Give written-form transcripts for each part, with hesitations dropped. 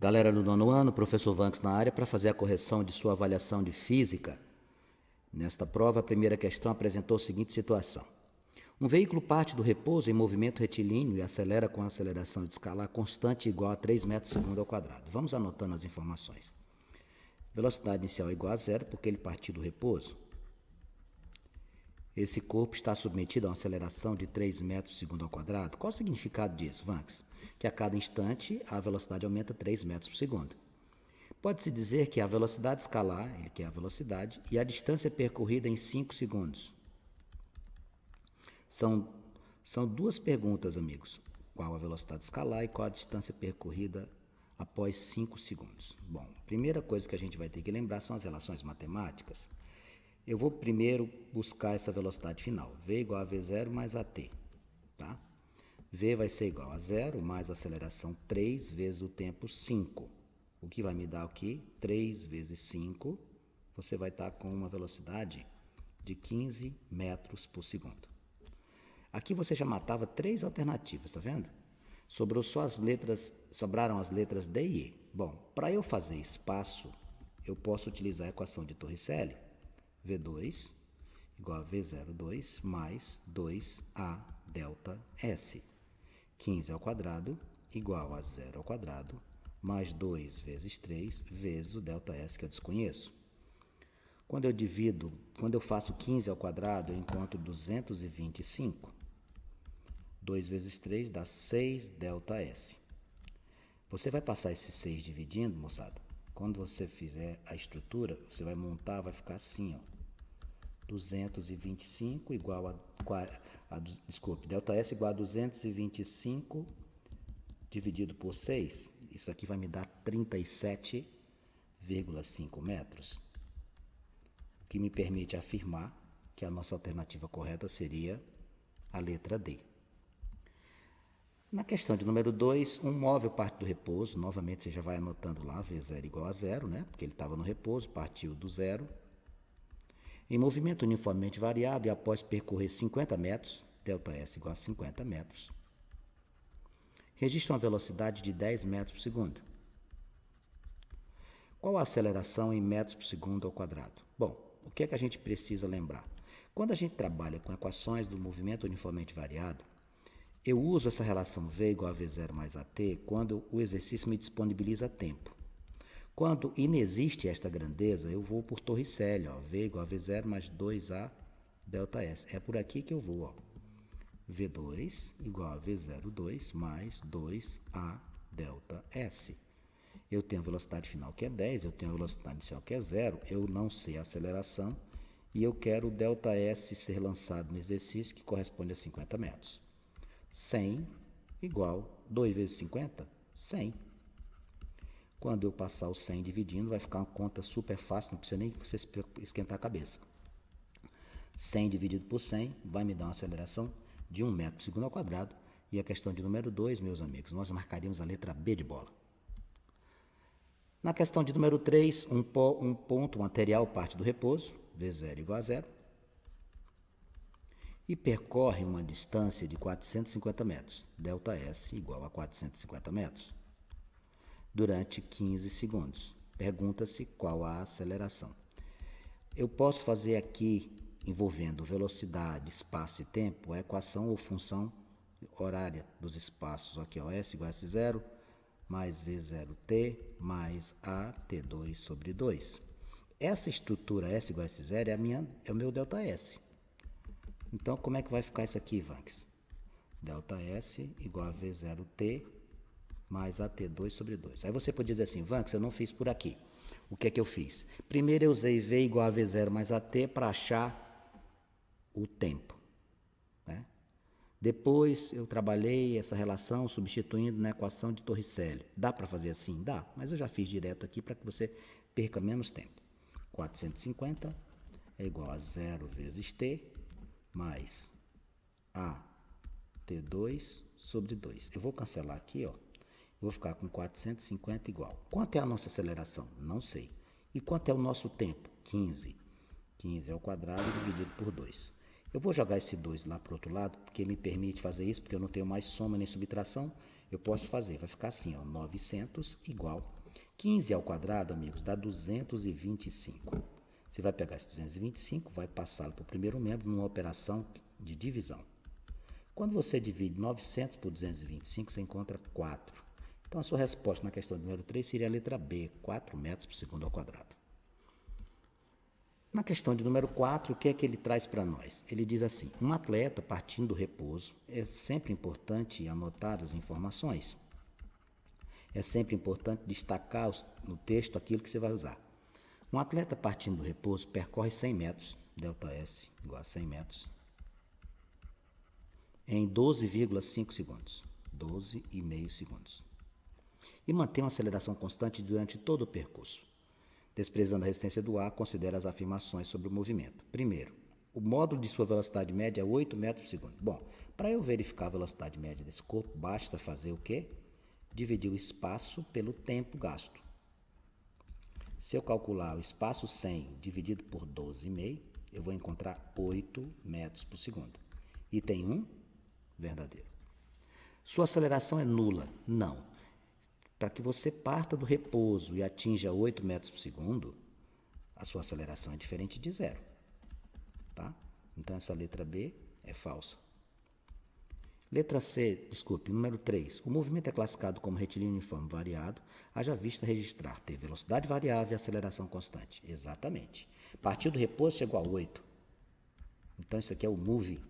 Galera do nono ano, professor Vanks na área para fazer a correção de sua avaliação de física. Nesta prova, a primeira questão apresentou a seguinte situação. Um veículo parte do repouso em movimento retilíneo e acelera com aceleração de escalar constante igual a 3 metros por segundo ao quadrado. Vamos anotando as informações. Velocidade inicial é igual a zero, porque ele partiu do repouso. Esse corpo está submetido a uma aceleração de 3 metros por segundo ao quadrado. Qual o significado disso, Vanks? Que a cada instante a velocidade aumenta 3 metros por segundo. Pode-se dizer que a velocidade escalar, ele quer a velocidade, e a distância percorrida em 5 segundos. São duas perguntas, amigos. Qual a velocidade escalar e qual a distância percorrida após 5 segundos? Bom, a primeira coisa que a gente vai ter que lembrar são as relações matemáticas. Eu vou primeiro buscar essa velocidade final. V igual a V0 mais AT. Tá? V vai ser igual a 0 mais a aceleração 3 vezes o tempo 5. O que vai me dar aqui? 3 vezes 5. Você vai estar com uma velocidade de 15 metros por segundo. Aqui você já matava 3 alternativas, tá vendo? Sobraram as letras D e E. Bom, para eu fazer espaço, eu posso utilizar a equação de Torricelli. V2 igual a V02 mais 2A delta S. 15 ao quadrado igual a 0 ao quadrado mais 2 vezes 3 vezes o delta S que eu desconheço. Quando eu faço 15 ao quadrado, eu encontro 225. 2 vezes 3 dá 6 delta S. Você vai passar esse 6 dividindo, moçada. Quando você fizer a estrutura, você vai montar, vai ficar assim, ó. 225 igual delta S igual a 225 dividido por 6. Isso aqui vai me dar 37,5 metros. O que me permite afirmar que a nossa alternativa correta seria a letra D. Na questão de número 2, um móvel parte do repouso. Novamente, você já vai anotando lá, V0 igual a 0, né? Porque ele estava no repouso, partiu do zero. Em movimento uniformemente variado e após percorrer 50 metros, ΔS igual a 50 metros, registra uma velocidade de 10 metros por segundo. Qual a aceleração em metros por segundo ao quadrado? Bom, o que é que a gente precisa lembrar? Quando a gente trabalha com equações do movimento uniformemente variado, eu uso essa relação V igual a V0 mais AT quando o exercício me disponibiliza tempo. Quando inexiste esta grandeza, eu vou por Torricelli, ó, V igual a V0 mais 2A delta S. É por aqui que eu vou, ó. V2 igual a V02 mais 2A delta S. Eu tenho a velocidade final que é 10, eu tenho a velocidade inicial que é 0, eu não sei a aceleração e eu quero o delta S ser lançado no exercício que corresponde a 50 metros. 100 igual 2 vezes 50, 100. Quando eu passar o 100 dividindo, vai ficar uma conta super fácil, não precisa nem você esquentar a cabeça. 100 dividido por 100 vai me dar uma aceleração de 1 metro por segundo ao quadrado. E a questão de número 2, meus amigos, nós marcaríamos a letra B de bola. Na questão de número 3, um ponto material parte do repouso, V0 igual a 0, e percorre uma distância de 450 metros, ΔS igual a 450 metros. Durante 15 segundos. Pergunta-se qual a aceleração. Eu posso fazer aqui, envolvendo velocidade, espaço e tempo, a equação ou função horária dos espaços. Aqui, ó, S igual a S0 mais V0t mais AT2 sobre 2. Essa estrutura S igual a S0 é o meu ΔS. Então, como é que vai ficar isso aqui, Vanks? ΔS igual a V0t mais AT2 sobre 2. Aí você pode dizer assim, Vanks, eu não fiz por aqui. O que é que eu fiz? Primeiro eu usei V igual a V0 mais AT para achar o tempo. Né? Depois eu trabalhei essa relação substituindo na equação de Torricelli. Dá para fazer assim? Dá, mas eu já fiz direto aqui para que você perca menos tempo. 450 é igual a 0 vezes T mais AT2 sobre 2. Eu vou cancelar aqui, ó. Vou ficar com 450 igual. Quanto é a nossa aceleração? Não sei. E quanto é o nosso tempo? 15. 15 ao quadrado dividido por 2. Eu vou jogar esse 2 lá para o outro lado, porque me permite fazer isso, porque eu não tenho mais soma nem subtração. Eu posso fazer, vai ficar assim, ó, 900 igual 15 ao quadrado, amigos, dá 225. Você vai pegar esse 225, vai passá-lo para o primeiro membro numa operação de divisão. Quando você divide 900 por 225, você encontra 4. Então, a sua resposta na questão número 3 seria a letra B, 4 metros por segundo ao quadrado. Na questão de número 4, o que é que ele traz para nós? Ele diz assim, um atleta partindo do repouso, é sempre importante anotar as informações. É sempre importante destacar no texto aquilo que você vai usar. Um atleta partindo do repouso percorre 100 metros, ΔS igual a 100 metros, em 12,5 segundos, 12,5 segundos. E mantém uma aceleração constante durante todo o percurso. Desprezando a resistência do ar, considera as afirmações sobre o movimento. Primeiro, o módulo de sua velocidade média é 8 metros por segundo. Bom, para eu verificar a velocidade média desse corpo, basta fazer o quê? Dividir o espaço pelo tempo gasto. Se eu calcular o espaço 100 dividido por 12,5, eu vou encontrar 8 metros por segundo. Item 1, verdadeiro. Sua aceleração é nula? Não. Para que você parta do repouso e atinja 8 metros por segundo, a sua aceleração é diferente de zero. Tá? Então, essa letra B é falsa. Letra C, número 3. O movimento é classificado como retilíneo uniforme variado, haja vista registrar ter velocidade variável e aceleração constante. Exatamente. Partiu do repouso, chegou a 8. Então, isso aqui é o move.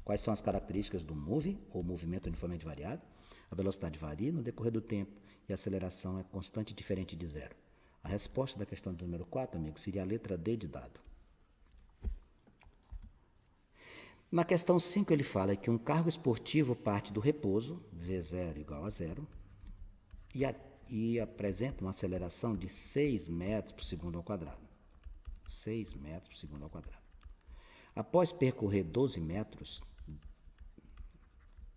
Quais são as características do move, ou movimento uniformemente variado? A velocidade varia no decorrer do tempo e a aceleração é constante e diferente de zero. A resposta da questão do número 4, amigo, seria a letra D de dado. Na questão 5, ele fala que um cargo esportivo parte do repouso, V0 igual a zero, e apresenta uma aceleração de 6 metros por segundo ao quadrado. 6 metros por segundo ao quadrado. Após percorrer 12 metros,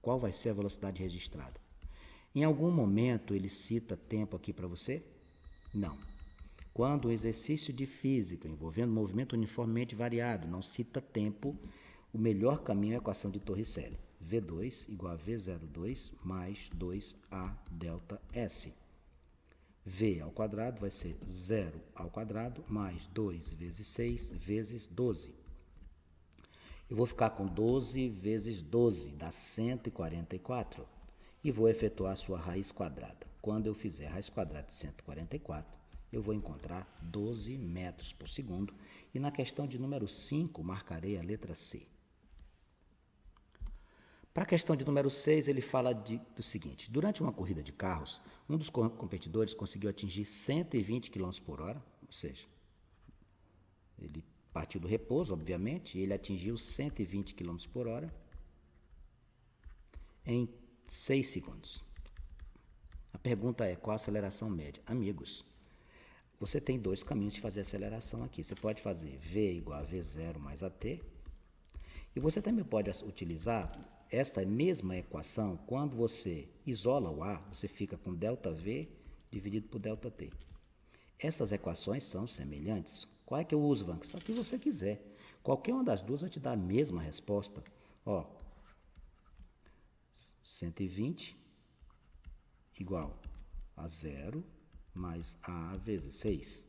qual vai ser a velocidade registrada? Em algum momento ele cita tempo aqui para você? Não. Quando um exercício de física envolvendo movimento uniformemente variado não cita tempo, o melhor caminho é a equação de Torricelli. V2 igual a V02 mais 2A delta S. V ao quadrado vai ser 0 ao quadrado mais 2 vezes 6 vezes 12. Eu vou ficar com 12 vezes 12, dá 144. E vou efetuar a sua raiz quadrada. Quando eu fizer a raiz quadrada de 144, eu vou encontrar 12 metros por segundo. E na questão de número 5, marcarei a letra C. Para a questão de número 6, ele fala do seguinte. Durante uma corrida de carros, um dos competidores conseguiu atingir 120 km por hora, ou seja, ele partiu do repouso, obviamente, e ele atingiu 120 km por hora em 6 segundos. A pergunta é, qual a aceleração média? Amigos, você tem dois caminhos de fazer aceleração aqui. Você pode fazer V igual a V0 mais AT, e você também pode utilizar esta mesma equação quando você isola o A, você fica com ΔV dividido por ΔT. Essas equações são semelhantes. Qual é que eu uso, Vank? Só que você quiser. Qualquer uma das duas vai te dar a mesma resposta. Ó, 120 igual a 0 mais A vezes 6.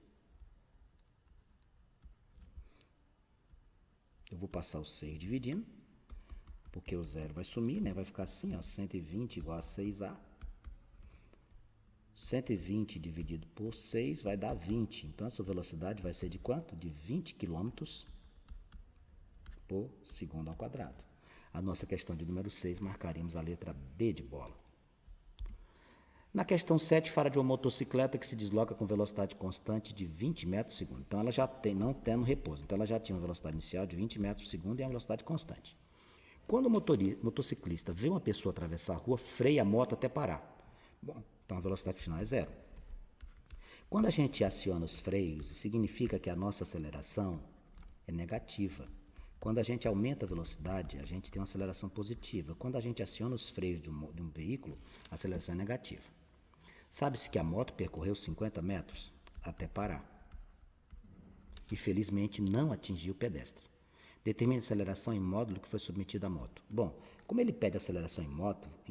Eu vou passar o 6 dividindo, porque o 0 vai sumir, né? Vai ficar assim, ó, 120 igual a 6A. 120 dividido por 6 vai dar 20. Então, a sua velocidade vai ser de quanto? De 20 km por segundo ao quadrado. A nossa questão de número 6, marcaríamos a letra B de bola. Na questão 7, fala de uma motocicleta que se desloca com velocidade constante de 20 metros por segundo. Então, ela já não tem no repouso. Então, ela já tinha uma velocidade inicial de 20 metros por segundo e uma velocidade constante. Quando o motociclista vê uma pessoa atravessar a rua, freia a moto até parar. Bom, então a velocidade final é 0. Quando a gente aciona os freios, significa que a nossa aceleração é negativa. Quando a gente aumenta a velocidade, a gente tem uma aceleração positiva. Quando a gente aciona os freios de um veículo, a aceleração é negativa. Sabe-se que a moto percorreu 50 metros até parar. E felizmente não atingiu o pedestre. Determine a aceleração em módulo que foi submetido à moto. Bom, como ele pede aceleração em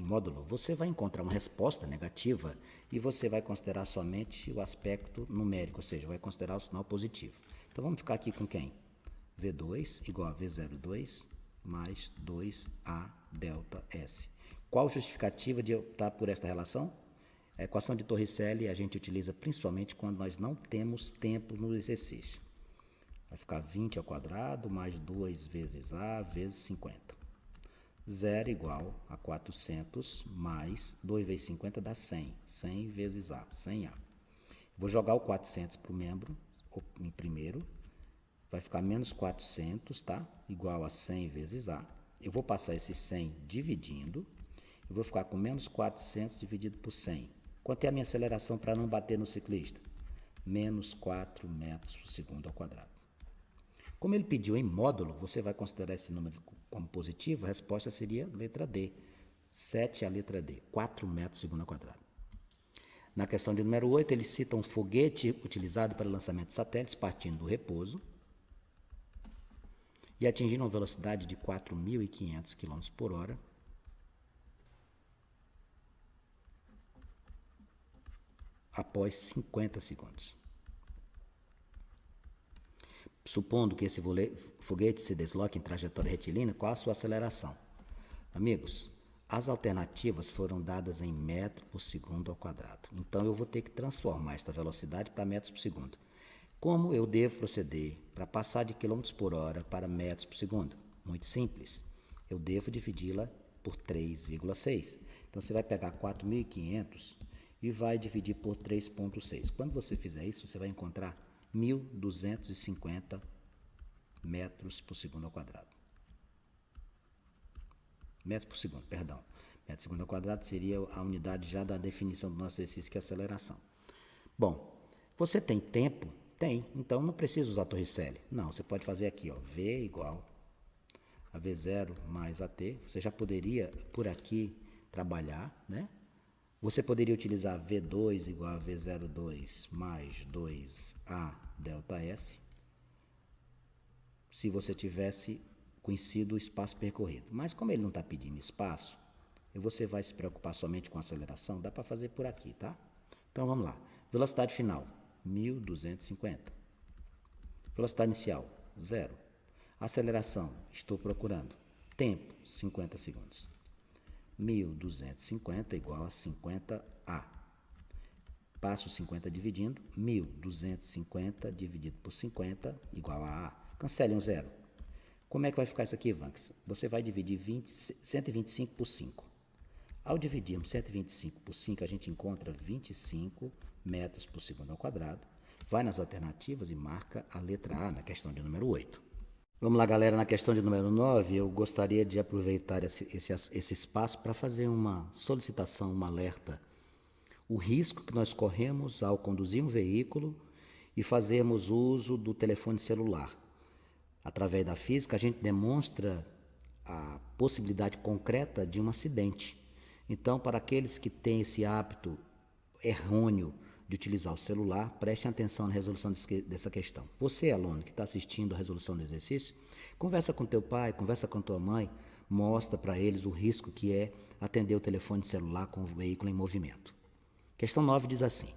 módulo, você vai encontrar uma resposta negativa e você vai considerar somente o aspecto numérico, ou seja, vai considerar o sinal positivo. Então vamos ficar aqui com quem? V2 igual a V02 mais 2A delta S. Qual a justificativa de optar por esta relação? A equação de Torricelli a gente utiliza principalmente quando nós não temos tempo no exercício. Vai ficar 20 ao quadrado mais 2 vezes A vezes 50. 0 igual a 400 mais 2 vezes 50 dá 100. 100 vezes A, 100A. Vou jogar o 400 para o membro, em primeiro. Vai ficar menos 400, tá? Igual a 100 vezes A. Eu vou passar esse 100 dividindo. Eu vou ficar com menos 400 dividido por 100. Quanto é a minha aceleração para não bater no ciclista? Menos 4 metros por segundo ao quadrado. Como ele pediu em módulo, você vai considerar esse número como positivo, a resposta seria letra D. 7 é a letra D, 4 metros por segundo ao quadrado. Na questão de número 8, ele cita um foguete utilizado para lançamento de satélites partindo do repouso e atingindo uma velocidade de 4.500 km por hora após 50 segundos. Supondo que esse foguete se desloque em trajetória retilínea, qual a sua aceleração? Amigos, as alternativas foram dadas em metro por segundo ao quadrado. Então, eu vou ter que transformar esta velocidade para metros por segundo. Como eu devo proceder para passar de quilômetros por hora para metros por segundo? Muito simples. Eu devo dividi-la por 3,6. Então, você vai pegar 4.500 e vai dividir por 3,6. Quando você fizer isso, você vai encontrar 1.250 metros por segundo ao quadrado. Metros por segundo, perdão. Metro por segundo ao quadrado seria a unidade já da definição do nosso exercício, que é a aceleração. Bom, você tem tempo? Tem. Então não precisa usar Torricelli. Não, você pode fazer aqui, ó, V igual a V0 mais AT. Você já poderia, por aqui, trabalhar, né? Você poderia utilizar V2 igual a V02 mais 2A delta S, se você tivesse conhecido o espaço percorrido. Mas como ele não está pedindo espaço, você vai se preocupar somente com a aceleração, dá para fazer por aqui, tá? Então vamos lá. Velocidade final, 1.250. Velocidade inicial, 0. Aceleração, estou procurando. Tempo, 50 segundos. 1.250 igual a 50A. Passo 50 dividindo, 1.250 dividido por 50 igual a A. Cancele um zero. Como é que vai ficar isso aqui, Vanks? Você vai dividir 125 por 5. Ao dividirmos 125 por 5, a gente encontra 25 metros por segundo ao quadrado. Vai nas alternativas e marca a letra A na questão de número 8. Vamos lá, galera, na questão de número 9, eu gostaria de aproveitar esse espaço para fazer uma solicitação, um alerta. O risco que nós corremos ao conduzir um veículo e fazermos uso do telefone celular. Através da física, a gente demonstra a possibilidade concreta de um acidente. Então, para aqueles que têm esse hábito errôneo de utilizar o celular, prestem atenção na resolução dessa questão. Você, aluno, que está assistindo a resolução do exercício, conversa com teu pai, conversa com tua mãe, mostra para eles o risco que é atender o telefone celular com o veículo em movimento. Questão 9 diz assim: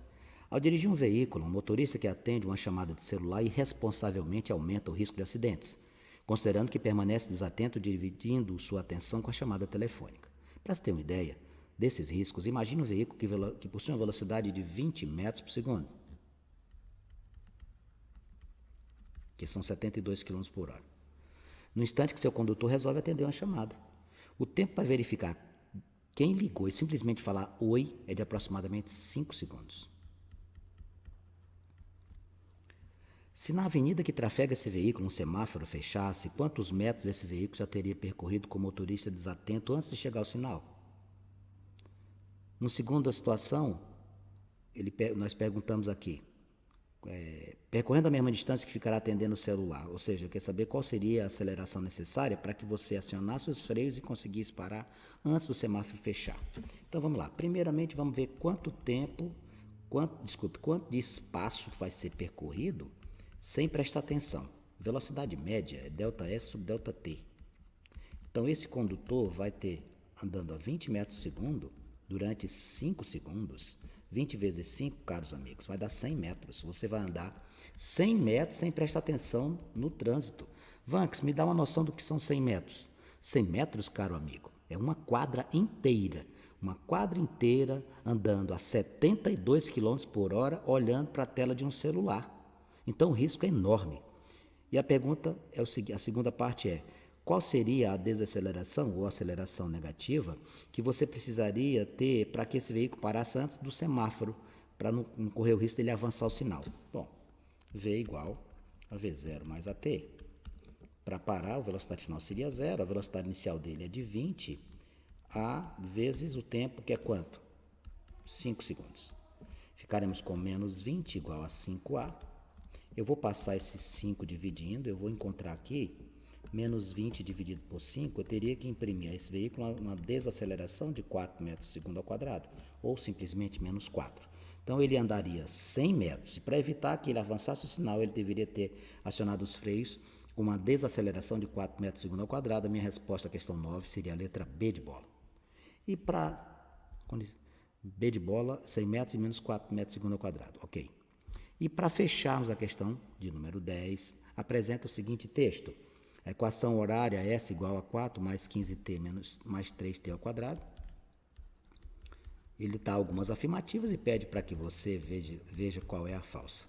ao dirigir um veículo, um motorista que atende uma chamada de celular irresponsavelmente aumenta o risco de acidentes, considerando que permanece desatento dividindo sua atenção com a chamada telefônica. Para se ter uma ideia desses riscos, imagine um veículo que possui uma velocidade de 20 metros por segundo, que são 72 km por hora. No instante que seu condutor resolve atender uma chamada, o tempo para verificar quem ligou e simplesmente falar oi é de aproximadamente 5 segundos. Se na avenida que trafega esse veículo um semáforo fechasse, quantos metros esse veículo já teria percorrido com o motorista desatento antes de chegar ao sinal? No segundo a situação, nós perguntamos aqui, percorrendo a mesma distância que ficará atendendo o celular, ou seja, quer saber qual seria a aceleração necessária para que você acionasse os freios e conseguisse parar antes do semáforo fechar. Então vamos lá, primeiramente vamos ver quanto de espaço vai ser percorrido sem prestar atenção. Velocidade média é ΔS sobre ΔT. Então, esse condutor vai ter, andando a 20 metros por segundo, durante 5 segundos, 20 vezes 5, caros amigos, vai dar 100 metros. Você vai andar 100 metros sem prestar atenção no trânsito. Vanks, me dá uma noção do que são 100 metros. 100 metros, caro amigo, é uma quadra inteira. Uma quadra inteira andando a 72 km por hora, olhando para a tela de um celular. Então, o risco é enorme. E a pergunta é o seguinte, a segunda parte é: qual seria a desaceleração ou aceleração negativa que você precisaria ter para que esse veículo parasse antes do semáforo, para não correr o risco dele avançar o sinal? Bom, V igual a V0 mais AT. Para parar, a velocidade final seria 0, a velocidade inicial dele é de 20 a vezes o tempo, que é quanto? 5 segundos. Ficaremos com menos 20 igual a 5A. Eu vou passar esses 5 dividindo, eu vou encontrar aqui menos 20 dividido por 5, eu teria que imprimir a esse veículo uma desaceleração de 4 metros por segundo ao quadrado, ou simplesmente menos 4. Então, ele andaria 100 metros, e para evitar que ele avançasse o sinal, ele deveria ter acionado os freios com uma desaceleração de 4 metros por segundo ao quadrado. A minha resposta à questão 9 seria a letra B de bola. E para B de bola, 100 metros e menos 4 metros por segundo ao quadrado, ok. E para fecharmos a questão de número 10, apresenta o seguinte texto: a equação horária S igual a 4 mais 15t mais 3t ao quadrado. Ele dá algumas afirmativas e pede para que você veja qual é a falsa.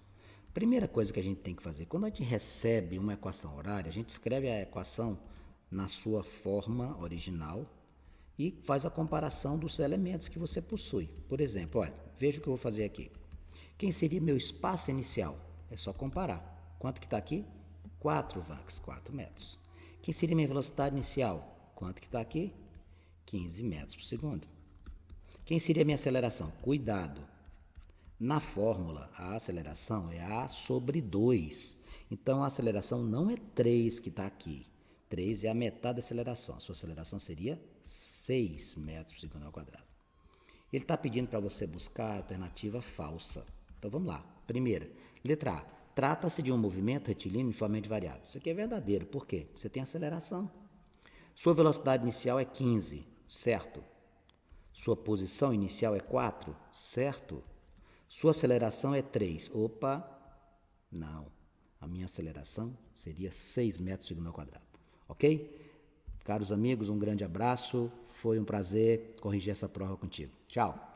Primeira coisa que a gente tem que fazer, quando a gente recebe uma equação horária, a gente escreve a equação na sua forma original e faz a comparação dos elementos que você possui. Por exemplo, olha, veja o que eu vou fazer aqui. Quem seria meu espaço inicial? É só comparar. Quanto que está aqui? 4 Vanks, 4 metros. Quem seria minha velocidade inicial? Quanto que está aqui? 15 metros por segundo. Quem seria minha aceleração? Cuidado. Na fórmula, a aceleração é A sobre 2. Então, a aceleração não é 3 que está aqui. 3 é a metade da aceleração. A sua aceleração seria 6 metros por segundo ao quadrado. Ele está pedindo para você buscar a alternativa falsa. Então, vamos lá. Primeira, letra A. Trata-se de um movimento retilíneo uniformemente variado. Isso aqui é verdadeiro. Por quê? Você tem aceleração. Sua velocidade inicial é 15, certo? Sua posição inicial é 4, certo? Sua aceleração é 3. Opa, não. A minha aceleração seria 6 metros por segundo ao quadrado. Ok? Caros amigos, um grande abraço. Foi um prazer corrigir essa prova contigo. Tchau.